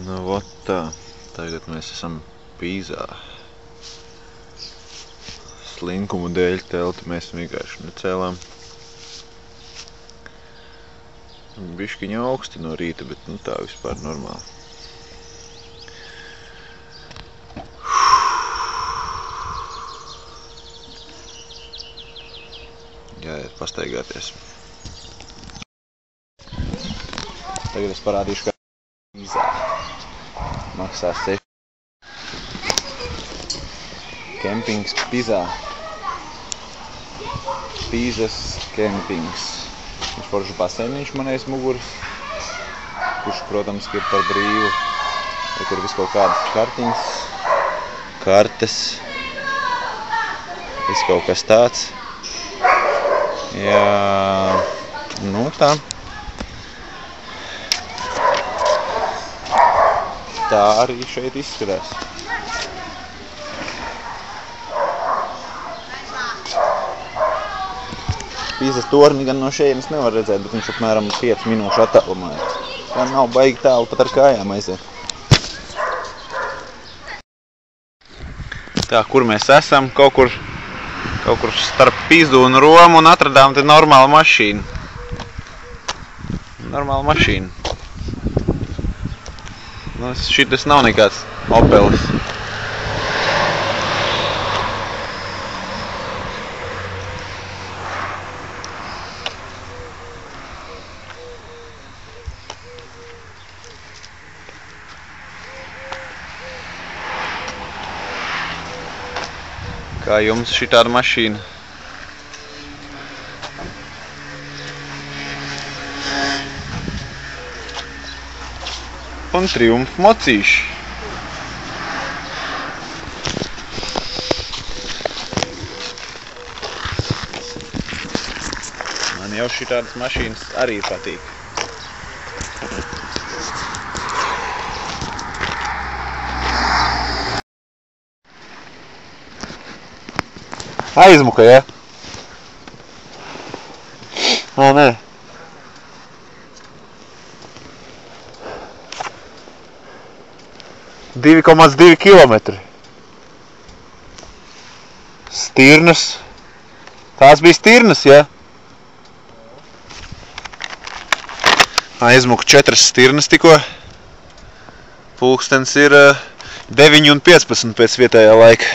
Nu, vot tā. Tagad mēs esam Pīzā. Slinkumu dēļ telti mēs vienkārši necēlām. Biškiņa augsti no rīta, bet nu tā vispār normāli. Jāiet pastaigāties. Tagad es parādīšu, kā Pīzā maksā 6. Kempings Pīzā. Pīzas kempings. Viņš foršs baseiniņš man aiz muguras, kurš, protams, ir par brīvu. Ja tur viss kaut kādas kartiņas, kartes, viss kaut kas tāds. Jā, nu tā. Tā arī šeit izskatās. Pīzas torni gan no šejienes nevar redzēt, bet viņš apmēram 5 minūšu attālumā ir. Tā nav baigi tālu pat ar kājām aiziet. Tā, kur mēs esam? Kaut kur starp Pīzu un Romu un atradām te normālu mašīnu. Normāla mašīna. Nu, šitas nav nekāds Opelis. Kā jums šitāda mašīna? Un Triumf mocīši. Man jau šitādas mašīnas arī patīk. Aizmuka, ja? Nē. 2,2 kilometri. Stirnas. Tās bija stirnas, ja? Aizmuka 4 stirnas tikko. Pulkstens ir 9:15 pēc vietējā laika.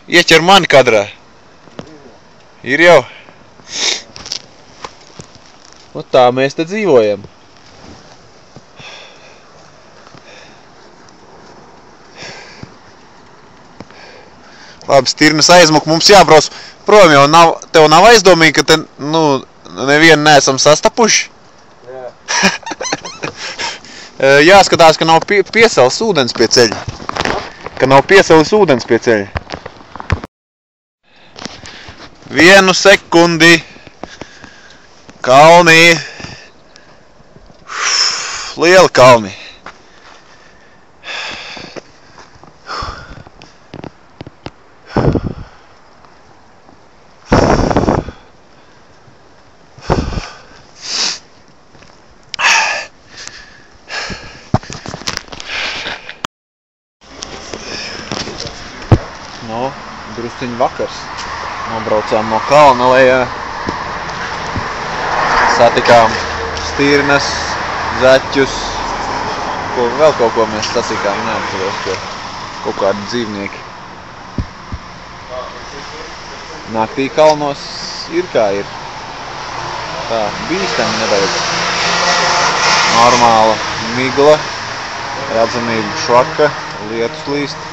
Ieķer mani kadrā. Ir jau. Nu tā mēs te dzīvojam. Labi, stirnas aizmuka, mums jābrauc prom, jo tev nav aizdomīgi, ka te, nu, nevienu neesam sastapuši. Jā. Jāskatās, ka nav piesals ūdens pie ceļa. Ka nav piesalis ūdens pie ceļa. 1 sekundi. Kalni. Lieli kalni. Nu, drusciņ vakars. Nobraucām no kalna lejā. Satikām stirnas, zaķus, vēl kaut ko mēs satikām, neatceros, kaut kādi dzīvnieki. Naktī kalnos ir kā ir. Tā, bīstami nedaudz. Normāla migla, redzamība švaka, lietus līst.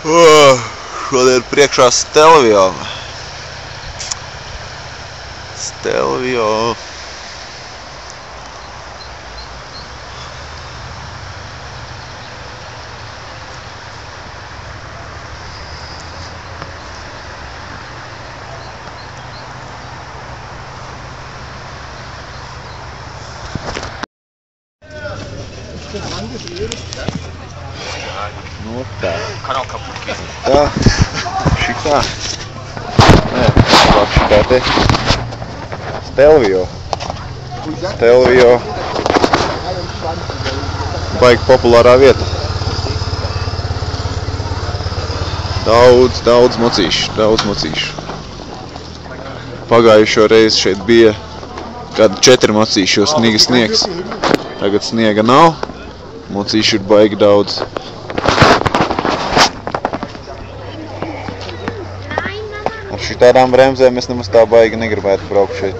Šodien priekšā Stelvio. Stelvio. Nu tā. Kann auch kaputt gehen. Tā. Šitā. Nē, labāk šitā te. Stelvio. Stelvio. Baigi populārā vieta. Daudz mocīšu. Pagājušo reizi šeit bija kādi 4 mocīši, jo sniegs. Tagad sniega nav. Mocīšu ir baigi daudz. Ar šitādām bremzēm es nemaz tā baigi negribētu braukt šeit.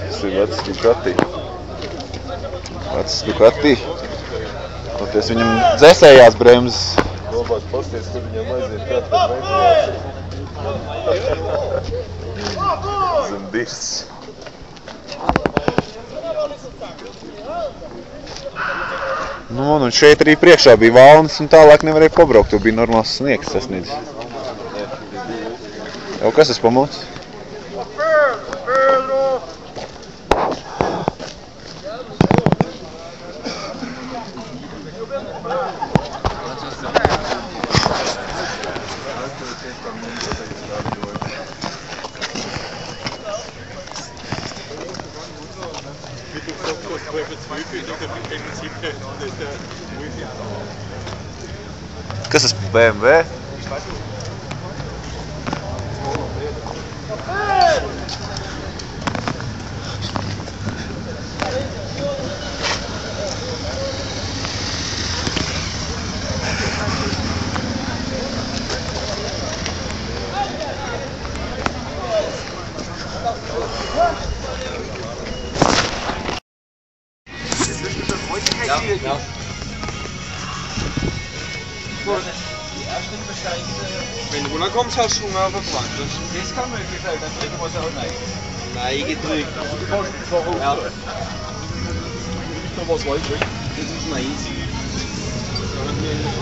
Tas ir vecs Ducati. Toties viņam dzēsējās bremzes. Labāk pasties, kur viņam aiziet katra bremzē. Zem dirsts. Nu, un šeit arī priekšā bija valnis, un tālāk nevarēja pabraukt, jo bija normāls sniegs sasniedzis. Jau kas es pamocu? Kas tas BMW? Ja. Wenn du runterkommst, hast du Hunger verbrannt. Das kann möglich sein, dann drücken wir es auch rein. Nein, gedrückt. Ja. Das ist meins.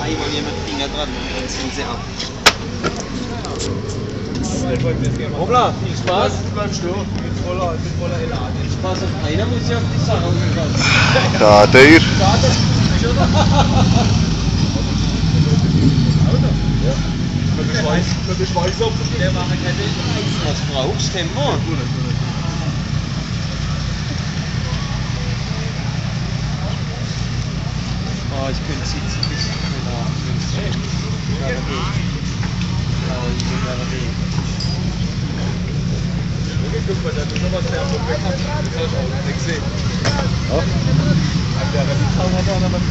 Einmal jemand Finger dran, dann ziehen sie ab. Hoppla, viel Spaß. Bleib stehen. Mit voller Elan. Spaß auf einer muss ja auf die Sache umgehen. Tā te ir. Der war keine Eisen, was brauchst du denn mal? Oh, ich könnte sitzen bis Guck mal, da ist noch was der am Moment hat. Das hast du auch nicht gesehen. Ja. Der Rallye-Zaun hat auch noch was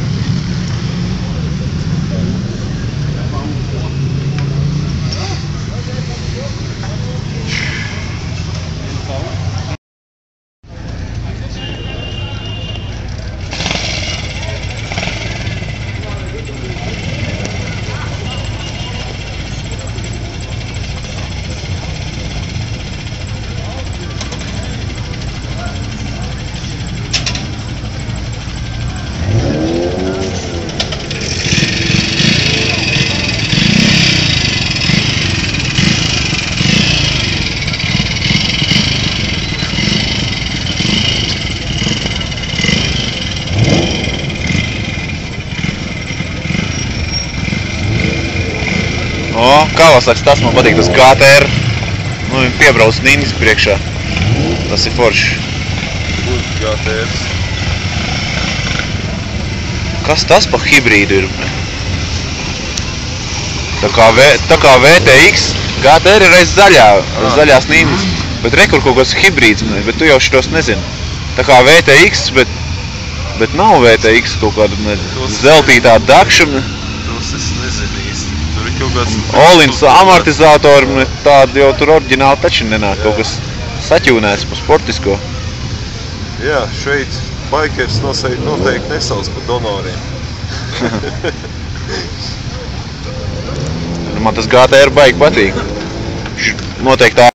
Kā vēl saka, tas man patīk, tas GTR. Nu, viņi piebrauc Nīnis priekšā. Tas ir forši. Būs GTR. Kas tas pa hibrīdu ir? Tā kā VTX, GTR ir reiz zaļās Nīnis. Bet rekur kaut kāds hibrīds, bet tu jau šitos nezini. Tā kā VTX, bet nav VTX kaut kāda zeltītā dakša. Tos es nezinu īsti. Tur ir kaut kāds... Olins amortizatori, tādi jau tur oriģināli taču nenāk. Kaut kas saķūnēts pa sportisko. Jā, šeit bikers noteikti nesauc par donoriem. Man tas GTR baigi patīk. Noteikti tā.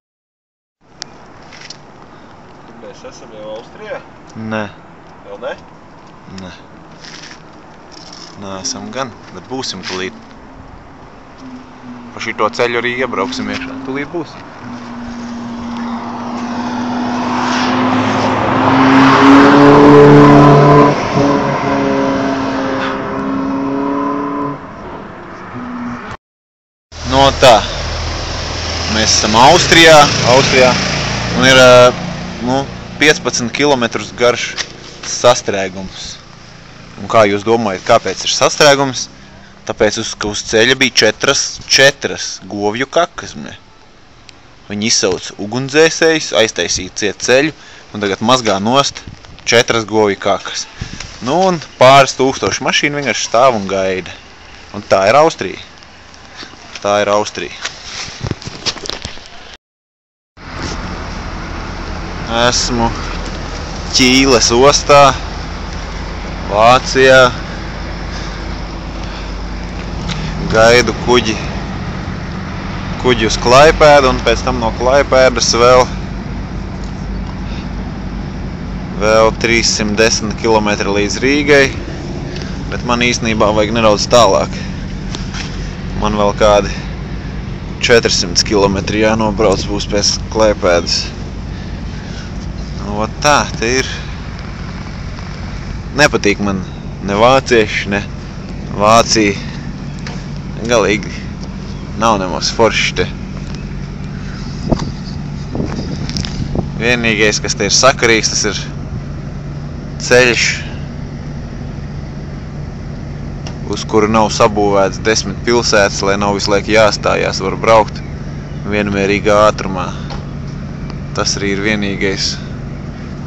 Mēs esam jau Austrijā? Nē. Vēl ne? Nē. Neesam gan, bet būsim tūlīt. Pa šito ceļu arī iebrauksim iekšā. Tūlīt būsim. No tā. Mēs esam Austrijā. Un ir 15 km garš sastrēgums. Un kā jūs domājat, kāpēc ir sastrēgums? Tāpēc, ka uz ceļa bija četras govju kakas. Viņi izsauca ugunsdzēsējus, aiztaisīja ciet ceļu un tagad mazgā nost 4 govju kakas. Nu un pāris tūkstoši mašīnu vienkārši stāv un gaida. Un tā ir Austrija. Tā ir Austrija. Esmu Ķīles ostā, Vācijā. Gaidu kuģi uz Klaipēdu un pēc tam no Klaipēdas vēl 310 km līdz Rīgai, bet man īstenībā vajag nedaudz tālāk. Man vēl kādi 400 km jānobrauc būs pēc Klaipēdas. Nu, tā, te ir. Nepatīk man ne vācieši, ne Vācija. Galīgi nav nemaz forši te. Vienīgais, kas te ir sakarīgs, tas ir ceļš, uz kuru nav sabūvēts 10 pilsētas, lai nav visu laiku jāstājās, var braukt vienmērīgā ātrumā. Tas arī ir vienīgais,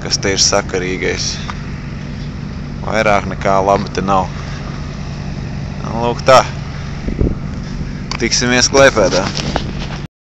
kas te ir sakarīgais. Vairāk nekā laba te nav. Un lūk tā. Tiksimies Klaipēdā.